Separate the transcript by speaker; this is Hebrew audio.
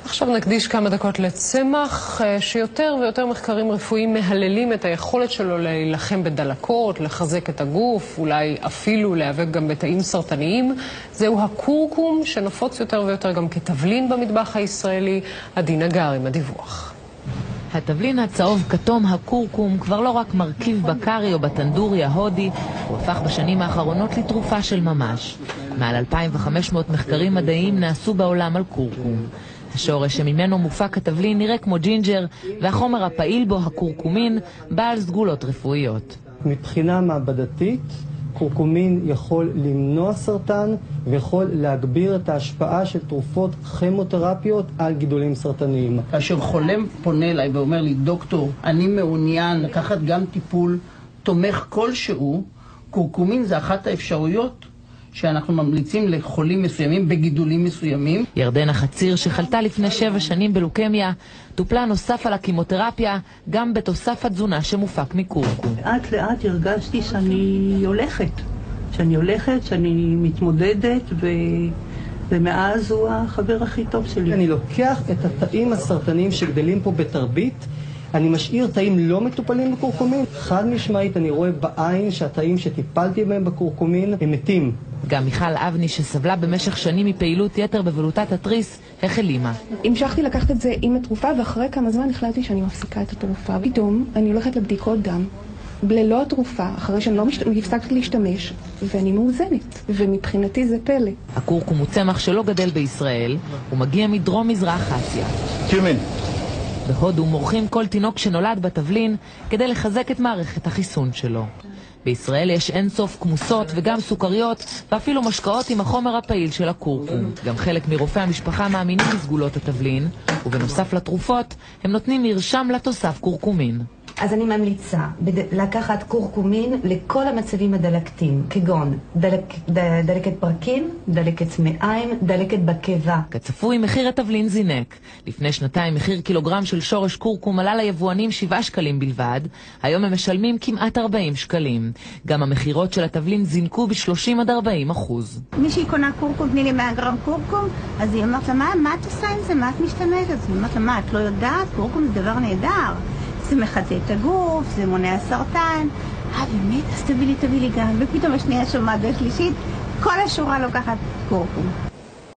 Speaker 1: עכשיו נקדיש כמה דקות לצמח, שיותר ויותר מחקרים רפואיים מהללים את היכולת שלו להילחם בדלקות, לחזק את הגוף, אולי אפילו להיאבק גם בתאים סרטניים. זהו הקורקום שנפוץ יותר ויותר גם כתבלין במטבח הישראלי. עדינה גר עם הדיווח.
Speaker 2: התבלין הצהוב כתום הקורקום כבר לא רק מרכיב בקרי או בטנדורי ההודי, הוא הפך בשנים האחרונות לתרופה של ממש. מעל 2,500 מחקרים מדעיים נעשו בעולם על קורקום. השורש שממנו מופק התבלין נראה כמו ג'ינג'ר, והחומר הפעיל בו, הקורקומין, בעל סגולות רפואיות.
Speaker 3: מבחינה מעבדתית, קורקומין יכול למנוע סרטן ויכול להגביר את ההשפעה של תרופות כימותרפיות על גידולים סרטניים.
Speaker 4: כאשר חולה פונה אליי ואומר לי, דוקטור, אני מעוניין לקחת גם טיפול תומך כלשהו, קורקומין זה אחת האפשרויות שאנחנו ממליצים לחולים מסוימים בגידולים מסוימים.
Speaker 2: ירדנה חציר, שחלתה לפני 7 שנים בלוקמיה, טופלה נוסף על הקימותרפיה גם בתוסף התזונה שמופק מקורקום.
Speaker 5: לאט לאט הרגשתי שאני הולכת, שאני מתמודדת, ומאז הוא החבר הכי טוב שלי.
Speaker 3: אני לוקח את התאים הסרטניים שגדלים פה בתרבית, אני משאיר תאים לא מטופלים בקורקומין. חד משמעית אני רואה בעין שהתאים שטיפלתי בהם בקורקומין הם מתים.
Speaker 2: גם מיכל אבני, שסבלה במשך שנים מפעילות יתר בבלוטת התריס, החלימה.
Speaker 6: המשכתי לקחת את זה עם התרופה, ואחרי כמה זמן החלטתי שאני מפסיקה את התרופה. פתאום אני הולכת לבדיקות דם, ללא התרופה, אחרי שאני לא הפסקתי להשתמש, ואני מאוזנת, ומבחינתי זה פלא.
Speaker 2: הקורקום הוא צמח שלא גדל בישראל, הוא מגיע מדרום מזרח אסיה. בהודו מורחים כל תינוק שנולד בתבלין כדי לחזק את מערכת החיסון שלו. בישראל יש אינסוף כמוסות וגם סוכריות ואפילו משקאות עם החומר הפעיל של הקורקום. גם חלק מרופאי המשפחה מאמינים בסגולות התבלין, ובנוסף לתרופות הם נותנים מרשם לתוסף קורקומין.
Speaker 7: אז אני ממליצה לקחת קורקומין לכל המצבים הדלקתיים, כגון דלקת פרקים, דלקת מעיים, דלקת בקיבה.
Speaker 2: כצפוי, מחיר התבלין זינק. לפני 2 מחיר קילוגרם של שורש קורקום עלה ליבואנים 7 שקלים בלבד, היום הם משלמים כמעט 40 שקלים. גם המחירות של התבלין זינקו ב30-40%.
Speaker 8: מישהי קונה קורקום, תני לי 100 גרם קורקום, אז היא אומרת לה, מה את עושה עם זה? מה את משתמשת? אז היא אומרת לה, מה, את לא יודעת? קורקום זה דבר נהדר. זה מחטא את הגוף, זה מונע סרטן. באמת, אז תביא לי גם. ופתאום השנייה שומעת והשלישית, כל השורה לוקחת קורקום.